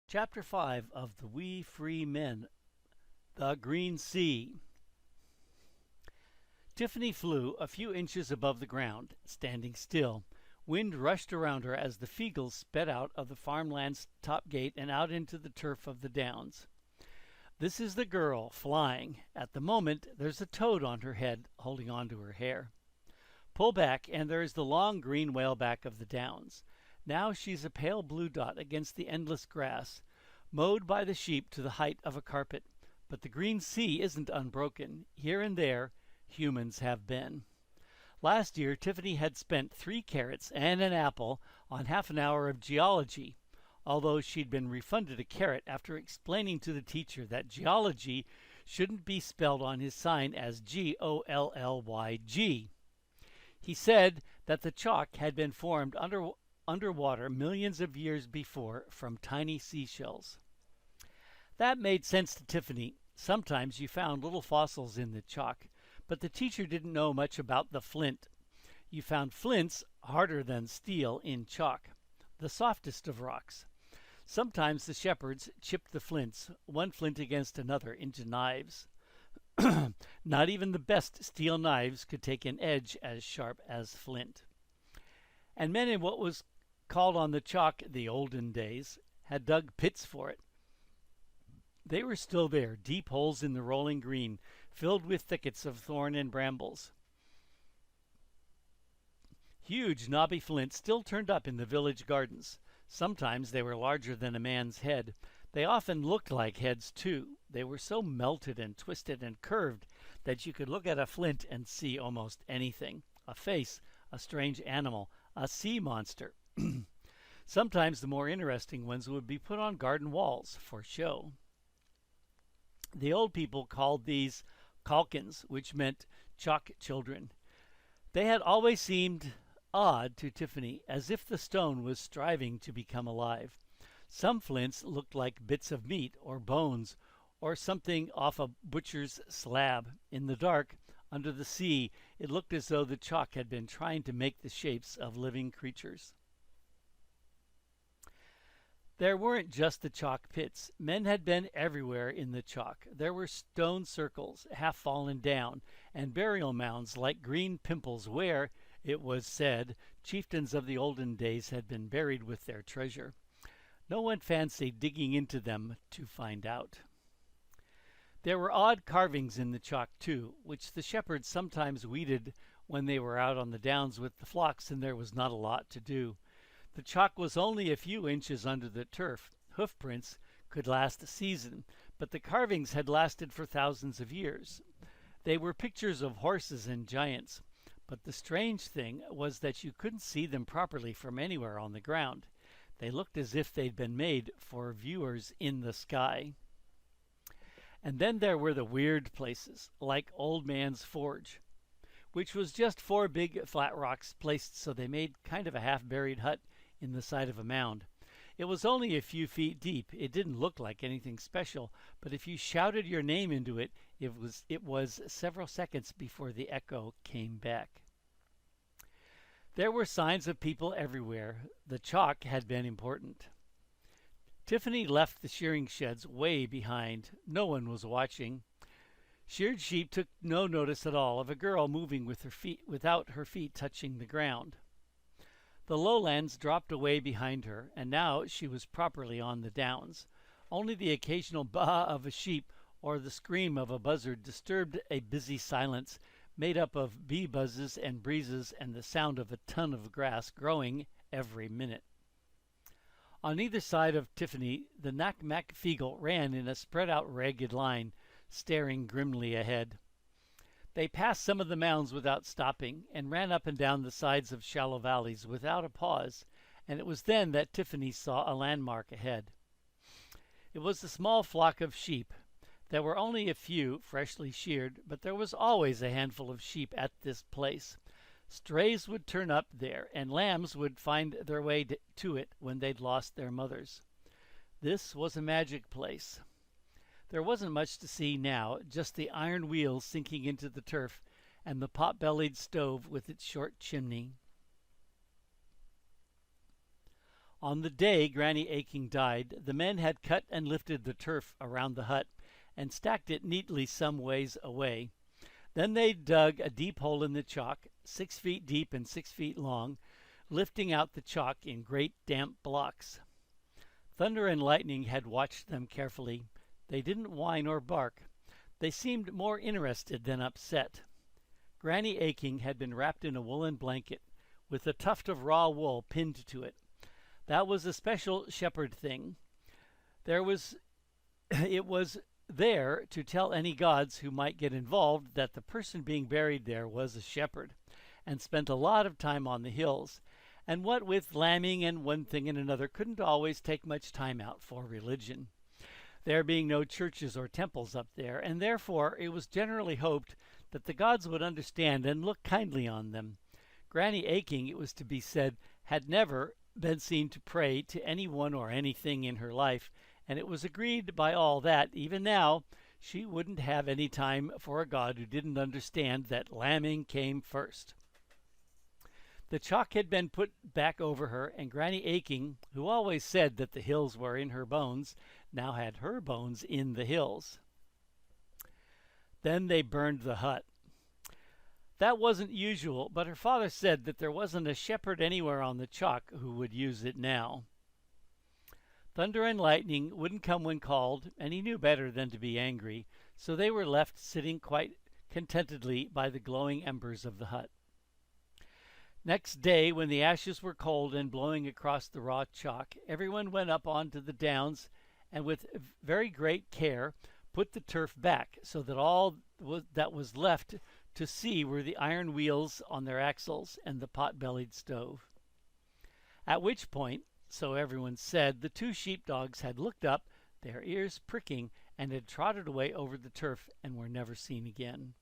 Chapter 5 of The We Free Men, The Green Sea. Tiffany flew a few inches above the ground, standing still. Wind rushed around her as the Feegles sped out of the farmland's top gate and out into the turf of the downs. This is the girl, flying. At the moment, there's a toad on her head, holding on to her hair. Pull back, and there is the long green whaleback of the downs. Now she's a pale blue dot against the endless grass, mowed by the sheep to the height of a carpet. But the green sea isn't unbroken. Here and there, humans have been. Last year, Tiffany had spent 3 carrots and an apple on half an hour of geology, although she'd been refunded a carrot after explaining to the teacher that geology shouldn't be spelled on his sign as Golllyg. He said that the chalk had been formed underwater millions of years before from tiny seashells. That made sense to Tiffany. Sometimes you found little fossils in the chalk, but the teacher didn't know much about the flint. You found flints harder than steel in chalk, the softest of rocks. Sometimes the shepherds chipped the flints, one flint against another, into knives. Not even the best steel knives could take an edge as sharp as flint. And men in what was called on the chalk the olden days had dug pits for it. They were still there, deep holes in the rolling green, filled with thickets of thorn and brambles. Huge knobby flints still turned up in the village gardens. Sometimes they were larger than a man's head. They often looked like heads, too. They were so melted and twisted and curved that you could look at a flint and see almost anything. A face, a strange animal, a sea monster. Sometimes the more interesting ones would be put on garden walls for show. The old people called these calkins, which meant chalk children. They had always seemed odd to Tiffany, as if the stone was striving to become alive. Some flints looked like bits of meat or bones or something off a butcher's slab. In the dark, under the sea, it looked as though the chalk had been trying to make the shapes of living creatures. There weren't just the chalk pits. Men had been everywhere in the chalk. There were stone circles, half fallen down, and burial mounds like green pimples where, it was said, chieftains of the olden days had been buried with their treasure. No one fancied digging into them to find out. There were odd carvings in the chalk, too, which the shepherds sometimes weeded when they were out on the downs with the flocks and there was not a lot to do. The chalk was only a few inches under the turf. Hoof prints could last a season, but the carvings had lasted for thousands of years. They were pictures of horses and giants, but the strange thing was that you couldn't see them properly from anywhere on the ground. They looked as if they'd been made for viewers in the sky. And then there were the weird places, like Old Man's Forge, which was just 4 big flat rocks placed so they made kind of a half-buried hut in the side of a mound. It was only a few feet deep. It didn't look like anything special, but if you shouted your name into it, it was several seconds before the echo came back. There were signs of people everywhere. The chalk had been important. Tiffany left the shearing sheds way behind. No one was watching. Sheared sheep took no notice at all of a girl moving with her feet without her feet touching the ground. The lowlands dropped away behind her, and now she was properly on the downs. Only the occasional baa of a sheep or the scream of a buzzard disturbed a busy silence made up of bee buzzes and breezes and the sound of a ton of grass growing every minute. On either side of Tiffany, the Nac Mac Feegle ran in a spread-out ragged line, staring grimly ahead. They passed some of the mounds without stopping and ran up and down the sides of shallow valleys without a pause, and it was then that Tiffany saw a landmark ahead. It was a small flock of sheep. There were only a few freshly sheared, but there was always a handful of sheep at this place. Strays would turn up there, and lambs would find their way to it when they'd lost their mothers. This was a magic place. There wasn't much to see now, just the iron wheels sinking into the turf and the pot-bellied stove with its short chimney. On the day Granny Aching died, the men had cut and lifted the turf around the hut and stacked it neatly some ways away. Then they dug a deep hole in the chalk, 6 feet deep and 6 feet long, lifting out the chalk in great damp blocks. Thunder and Lightning had watched them carefully. They didn't whine or bark. They seemed more interested than upset. Granny Aching had been wrapped in a woolen blanket, with a tuft of raw wool pinned to it. That was a special shepherd thing. It was there to tell any gods who might get involved that the person being buried there was a shepherd, and spent a lot of time on the hills, and what with lambing and one thing and another couldn't always take much time out for religion, there being no churches or temples up there, and therefore it was generally hoped that the gods would understand and look kindly on them. Granny Aching, it was to be said, had never been seen to pray to anyone or anything in her life, and it was agreed by all that, even now, she wouldn't have any time for a god who didn't understand that lambing came first. The chalk had been put back over her, and Granny Aching, who always said that the hills were in her bones, now had her bones in the hills. Then they burned the hut. That wasn't usual, but her father said that there wasn't a shepherd anywhere on the chalk who would use it now. Thunder and Lightning wouldn't come when called, and he knew better than to be angry, so they were left sitting quite contentedly by the glowing embers of the hut. Next day, when the ashes were cold and blowing across the raw chalk, everyone went up onto the downs and with very great care put the turf back, so that all that was left to see were the iron wheels on their axles and the pot-bellied stove. At which point, so everyone said, the two sheepdogs had looked up, their ears pricking, and had trotted away over the turf and were never seen again.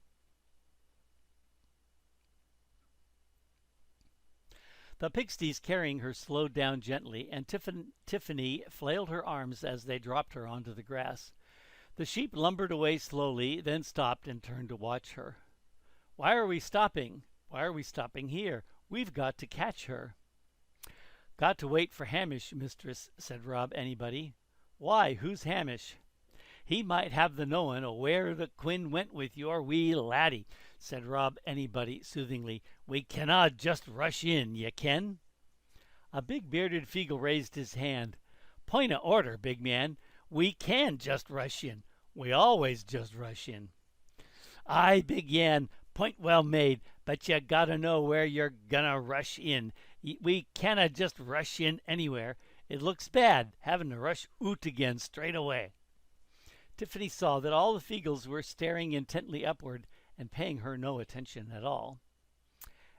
The pixies carrying her slowed down gently, and Tiffany flailed her arms as they dropped her onto the grass. The sheep lumbered away slowly, then stopped and turned to watch her. "Why are we stopping? Why are we stopping here? We've got to catch her." "Got to wait for Hamish, mistress," said Rob Anybody. "Why, who's Hamish?" "He might have the knowin' o' where the Queen went with your wee laddie," said Rob Anybody soothingly. "We canna just rush in, ye ken." A big bearded Feegle raised his hand. "Point o' order, big man. We can just rush in. We always just rush in." "Aye, Big Yan, point well made, but ye gotta know where you're gonna rush in. We canna just rush in anywhere. It looks bad, having to rush oot again straight away." Tiffany saw that all the Feegles were staring intently upward and paying her no attention at all.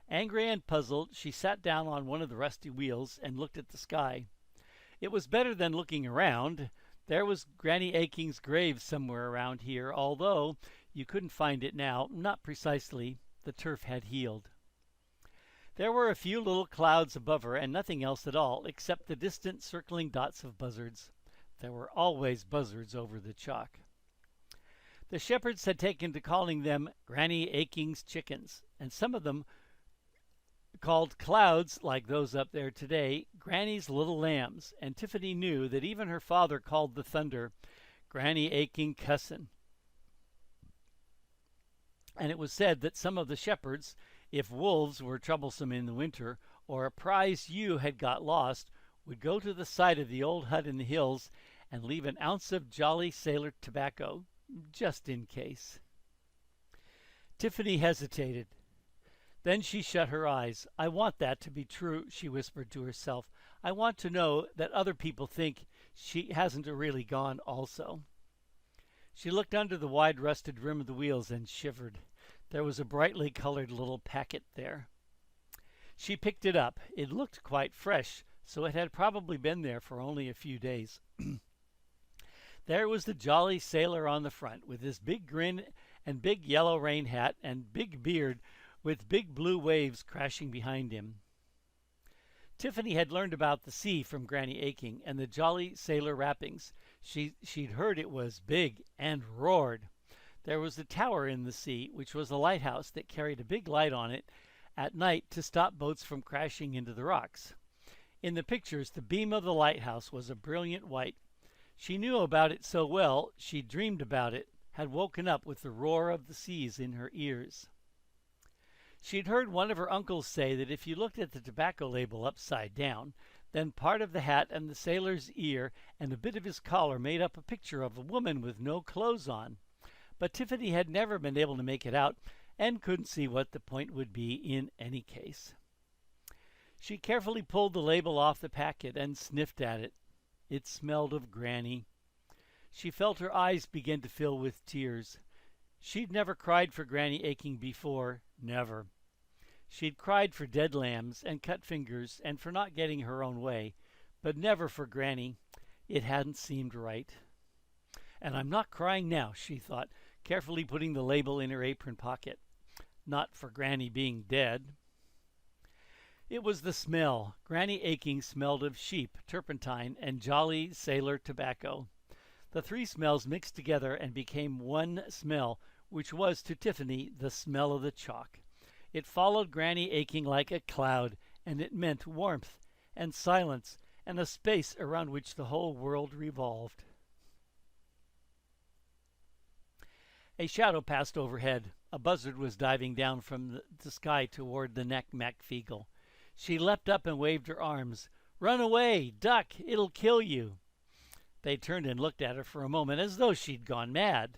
Angry and puzzled, she sat down on one of the rusty wheels and looked at the sky. It was better than looking around. There was Granny Aching's grave somewhere around here, although you couldn't find it now, not precisely. The turf had healed. There were a few little clouds above her and nothing else at all, except the distant circling dots of buzzards. There were always buzzards over the chalk. The shepherds had taken to calling them Granny Aching's chickens, and some of them called clouds, like those up there today, Granny's little lambs, and Tiffany knew that even her father called the thunder Granny Aching cussin'. And it was said that some of the shepherds, if wolves were troublesome in the winter, or a prize ewe had got lost, would go to the side of the old hut in the hills and leave an ounce of jolly sailor tobacco, just in case. Tiffany hesitated. Then she shut her eyes. "I want that to be true," she whispered to herself. "I want to know that other people think she hasn't really gone also." She looked under the wide rusted rim of the wheels and shivered. There was a brightly colored little packet there. She picked it up. It looked quite fresh, so it had probably been there for only a few days. There was the jolly sailor on the front, with his big grin and big yellow rain hat and big beard, with big blue waves crashing behind him. Tiffany had learned about the sea from Granny Aching and the jolly sailor rappings. She'd heard it was big and roared. There was a tower in the sea, which was a lighthouse that carried a big light on it at night to stop boats from crashing into the rocks. In the pictures, the beam of the lighthouse was a brilliant white. She knew about it so well, she'd dreamed about it, had woken up with the roar of the seas in her ears. She'd heard one of her uncles say that if you looked at the tobacco label upside down, then part of the hat and the sailor's ear and a bit of his collar made up a picture of a woman with no clothes on. But Tiffany had never been able to make it out and couldn't see what the point would be in any case. She carefully pulled the label off the packet and sniffed at it. It smelled of Granny. She felt her eyes begin to fill with tears. She'd never cried for Granny Aching before, never. She'd cried for dead lambs and cut fingers and for not getting her own way, but never for Granny. It hadn't seemed right. And I'm not crying now, she thought, carefully putting the label in her apron pocket. Not for Granny being dead. It was the smell. Granny Aching smelled of sheep, turpentine, and jolly sailor tobacco. The three smells mixed together and became one smell, which was to Tiffany the smell of the chalk. It followed Granny Aching like a cloud, and it meant warmth and silence and a space around which the whole world revolved. A shadow passed overhead. A buzzard was diving down from the sky toward the Nac Mac Feegle. She leapt up and waved her arms. "Run away! Duck! It'll kill you!" They turned and looked at her for a moment as though she'd gone mad.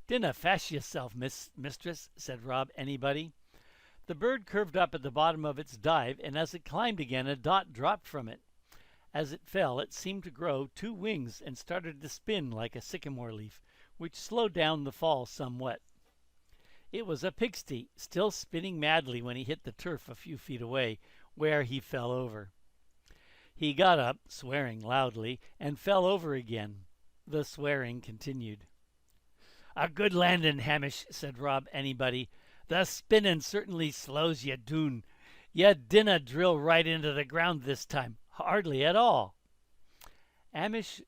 "Dinna fash yourself, mistress," said Rob Anybody. The bird curved up at the bottom of its dive, and as it climbed again, a dot dropped from it. As it fell, it seemed to grow 2 wings and started to spin like a sycamore leaf, which slowed down the fall somewhat. It was a pigsty, still spinning madly when he hit the turf a few feet away, where he fell over. He got up, swearing loudly, and fell over again. The swearing continued. "A good landin', Hamish," said Rob Anybody. "The spinnin' certainly slows ye doon. Ye dinna drill right into the ground this time, hardly at all." Hamish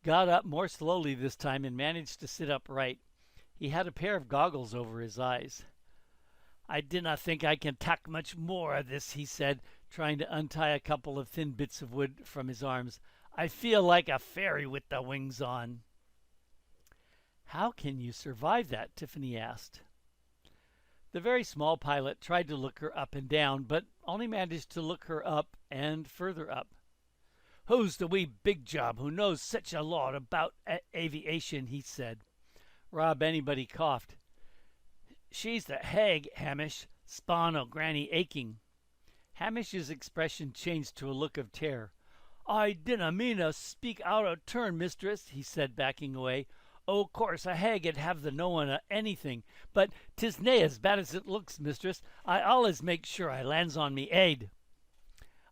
got up more slowly this time and managed to sit upright. He had a pair of goggles over his eyes. "I dinna think I can tak much more of this," he said, trying to untie a couple of thin bits of wood from his arms. "I feel like a fairy with the wings on." "How can you survive that?" Tiffany asked. The very small pilot tried to look her up and down, but only managed to look her up and further up. "Who's the wee big job who knows such a lot about aviation?" he said. Rob Anybody coughed. "She's the hag, Hamish, spawn o' Granny Aching." Hamish's expression changed to a look of terror. "I dinna mean to speak out o' turn, mistress," he said, backing away. "O' course a hag 'd have the knowin' o' anything, but 'tis nae as bad as it looks, mistress. I allus make sure I lands on me aid."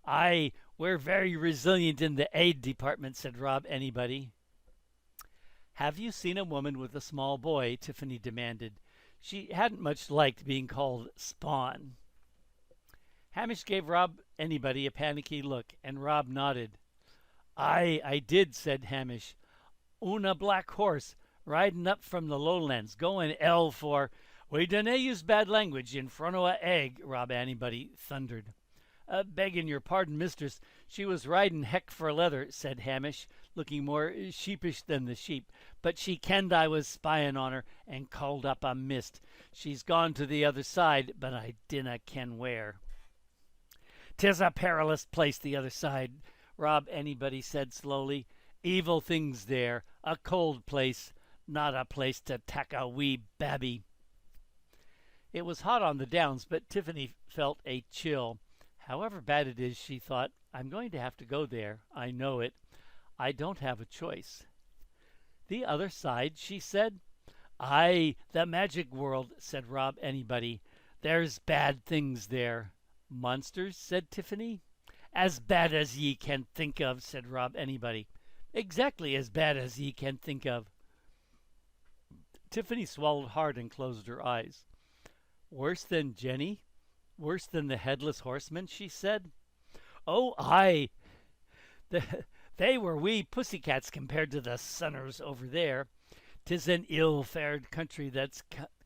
"Aye, we're very resilient in the aid department," said Rob Anybody. "Have you seen a woman with a small boy?" Tiffany demanded. She hadn't much liked being called Spawn. Hamish gave Rob Anybody a panicky look, and Rob nodded. "Aye, I did," said Hamish. "Una black horse, riding up from the lowlands, going L for—" "We dinna use bad language in front o' a egg," Rob Anybody thundered. "Beggin' your pardon, mistress, she was riding heck for leather," said Hamish, looking more sheepish than the sheep. "But she kenned I was spying on her, and called up a mist. She's gone to the other side, but I dinna ken where." "'Tis a perilous place, the other side," Rob Anybody said slowly. "Evil things there. A cold place. Not a place to tak a wee babby." It was hot on the downs, but Tiffany felt a chill. However bad it is, she thought, I'm going to have to go there. I know it. I don't have a choice. "The other side?" she said. "Aye, the magic world," said Rob Anybody. "There's bad things there." "Monsters?" said Tiffany. "As bad as ye can think of," said Rob Anybody. "Exactly as bad as ye can think of." Tiffany swallowed hard and closed her eyes. "Worse than Jenny? Worse than the headless horsemen?" she said. "Oh, aye. They were wee pussycats compared to the sunners over there. 'Tis an ill-fared country that's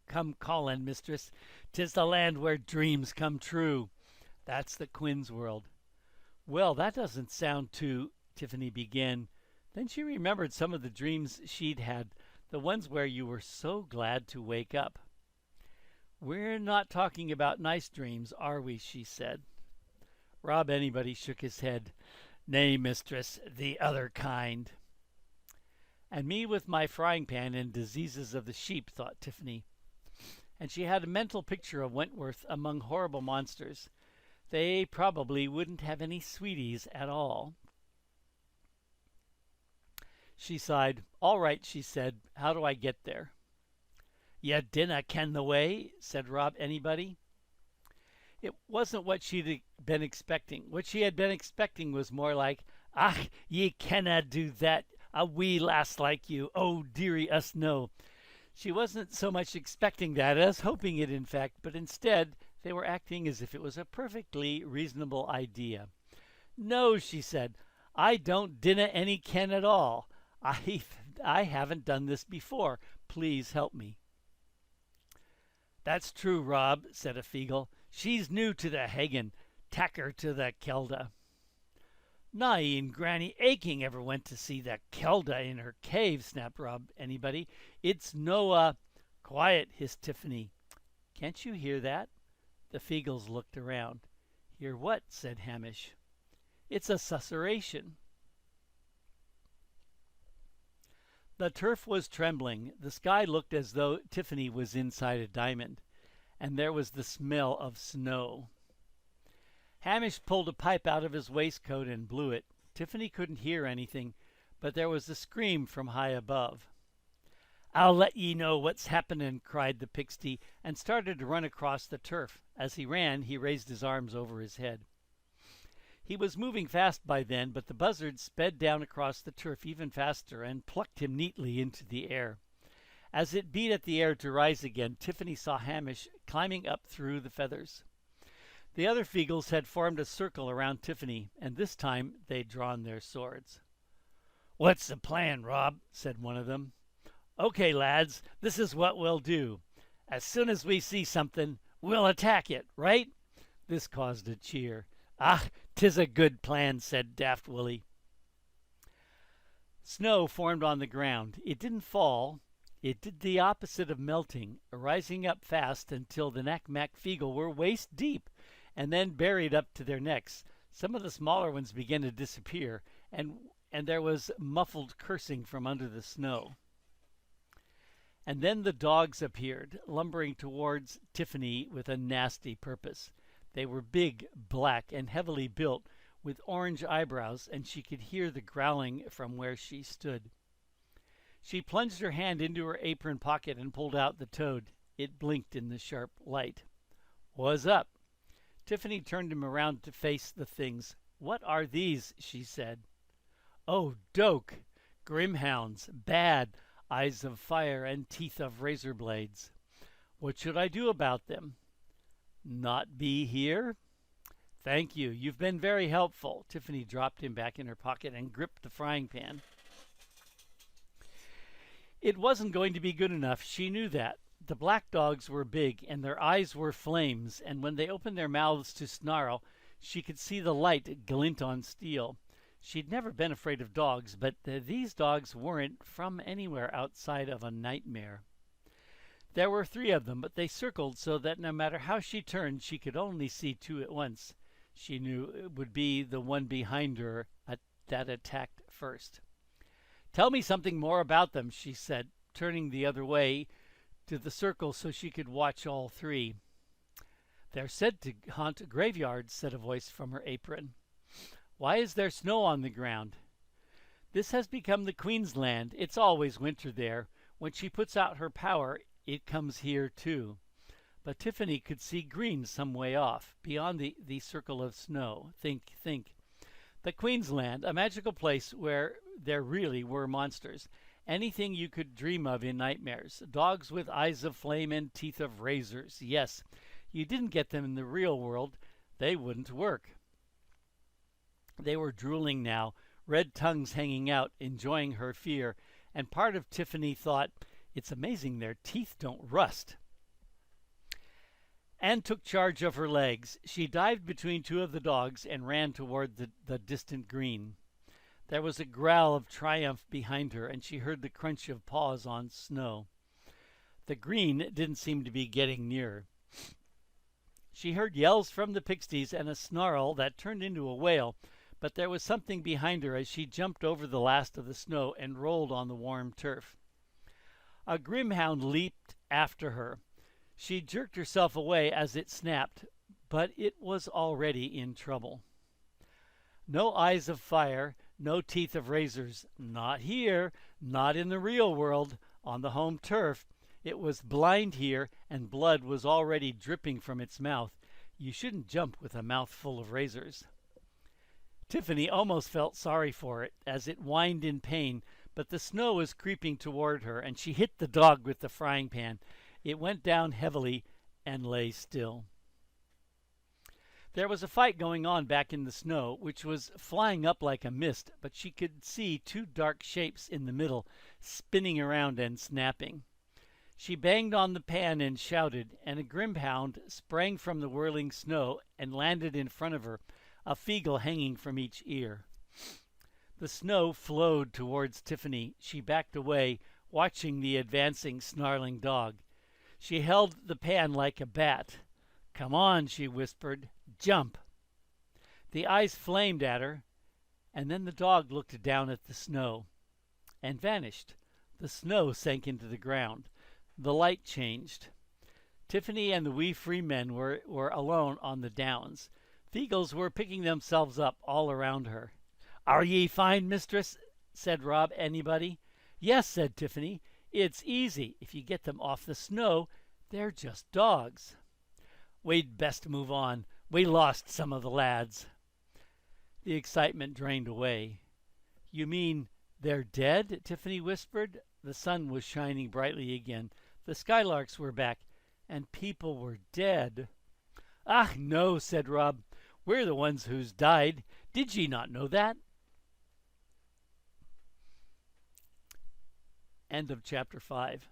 come callin', mistress. 'Tis the land where dreams come true. That's the Quinn's world." Well, that doesn't sound too, Tiffany began. Then she remembered some of the dreams she'd had, the ones where you were so glad to wake up. We're not talking about nice dreams, are we? She said. Rob Anybody shook his head. Nay, mistress, the other kind. And me with my frying pan and diseases of the sheep, thought Tiffany. And she had a mental picture of Wentworth among horrible monsters. They probably wouldn't have any sweeties at all. She sighed. All right, she said. How do I get there? "Ye dinna ken the way," said Rob Anybody. It wasn't what she'd been expecting. What she had been expecting was more like, "Ach, ye canna do that, a wee lass like you. Oh, dearie us no." She wasn't so much expecting that as hoping it, in fact, but instead they were acting as if it was a perfectly reasonable idea. "No," she said, "I don't dinna any ken at all. I haven't done this before. Please help me." "That's true, Rob," said a Feegle. "She's new to the Hagen. Tak her to the Kelda." "Not even Granny Aching ever went to see the Kelda in her cave," snapped Rob Anybody. "It's no Quiet," hissed Tiffany. "Can't you hear that?" The Feegles looked around. "Hear what?" said Hamish. "It's a susurration." The turf was trembling. The sky looked as though Tiffany was inside a diamond. And there was the smell of snow. Hamish pulled a pipe out of his waistcoat and blew it. Tiffany couldn't hear anything, but there was a scream from high above. "I'll let ye know what's happening," cried the Pixty, and started to run across the turf. As he ran, he raised his arms over his head. He was moving fast by then, but the buzzard sped down across the turf even faster and plucked him neatly into the air. As it beat at the air to rise again, Tiffany saw Hamish climbing up through the feathers. The other Feegles had formed a circle around Tiffany, and this time they'd drawn their swords. "What's the plan, Rob?" said one of them. "Okay, lads, this is what we'll do. As soon as we see something, we'll attack it, right?" This caused a cheer. "Ah, 'tis a good plan," said Daft Willie. Snow formed on the ground. It didn't fall. It did the opposite of melting, rising up fast until the Nac Mac Feegle were waist deep, and then buried up to their necks. Some of the smaller ones began to disappear, and there was muffled cursing from under the snow. And then the dogs appeared, lumbering towards Tiffany with a nasty purpose. They were big, black, and heavily built, with orange eyebrows, and she could hear the growling from where she stood. She plunged her hand into her apron pocket and pulled out the toad. It blinked in the sharp light. "What's up?" Tiffany turned him around to face the things. "What are these?" she said. "Oh, doke! Grimhounds, bad, eyes of fire and teeth of razor blades. What should I do about them?" "Not be here?" "Thank you. You've been very helpful." Tiffany dropped him back in her pocket and gripped the frying pan. It wasn't going to be good enough. She knew that. The black dogs were big, and their eyes were flames, and when they opened their mouths to snarl, she could see the light glint on steel. She'd never been afraid of dogs, but these dogs weren't from anywhere outside of a nightmare. There were 3 of them, but they circled so that no matter how she turned, she could only see 2 at once. She knew it would be the one behind her that attacked first. "Tell me something more about them," she said, turning the other way to the circle so she could watch all 3. "They're said to haunt graveyards," said a voice from her apron. "Why is there snow on the ground?" "This has become the Queen's land. It's always winter there. When she puts out her power, it comes here too." But Tiffany could see green some way off, beyond the circle of snow. Think. The Queen's Land, a magical place where there really were monsters. Anything you could dream of in nightmares. Dogs with eyes of flame and teeth of razors. Yes, you didn't get them in the real world. They wouldn't work. They were drooling now, red tongues hanging out, enjoying her fear. And part of Tiffany thought, it's amazing their teeth don't rust. Anne took charge of her legs. She dived between two of the dogs and ran toward the distant green. There was a growl of triumph behind her, and she heard the crunch of paws on snow. The green didn't seem to be getting nearer. She heard yells from the pixies and a snarl that turned into a wail, but there was something behind her as she jumped over the last of the snow and rolled on the warm turf. A grimhound leaped after her. She jerked herself away as it snapped, but it was already in trouble. No eyes of fire, no teeth of razors. Not here, not in the real world, on the home turf. It was blind here, and blood was already dripping from its mouth. You shouldn't jump with a mouth full of razors. Tiffany almost felt sorry for it as it whined in pain, but the snow was creeping toward her, and she hit the dog with the frying pan. It went down heavily and lay still. There was a fight going on back in the snow, which was flying up like a mist, but she could see two dark shapes in the middle, spinning around and snapping. She banged on the pan and shouted, and a grimhound sprang from the whirling snow and landed in front of her, a feegle hanging from each ear. The snow flowed towards Tiffany. She backed away, watching the advancing, snarling dog. She held the pan like a bat. "Come on," she whispered. "Jump." The eyes flamed at her, and then the dog looked down at the snow and vanished. The snow sank into the ground. The light changed. Tiffany and the wee free men were alone on the downs. Feagles were picking themselves up all around her. "Are ye fine, mistress?" said Rob. "Anybody?" "Yes," said Tiffany. "It's easy. If you get them off the snow, they're just dogs." "We'd best move on. We lost some of the lads." The excitement drained away. "You mean they're dead?" Tiffany whispered. The sun was shining brightly again. The skylarks were back, and people were dead. "Ah, no," said Rob. "We're the ones who's died. Did ye not know that?" End of chapter 5.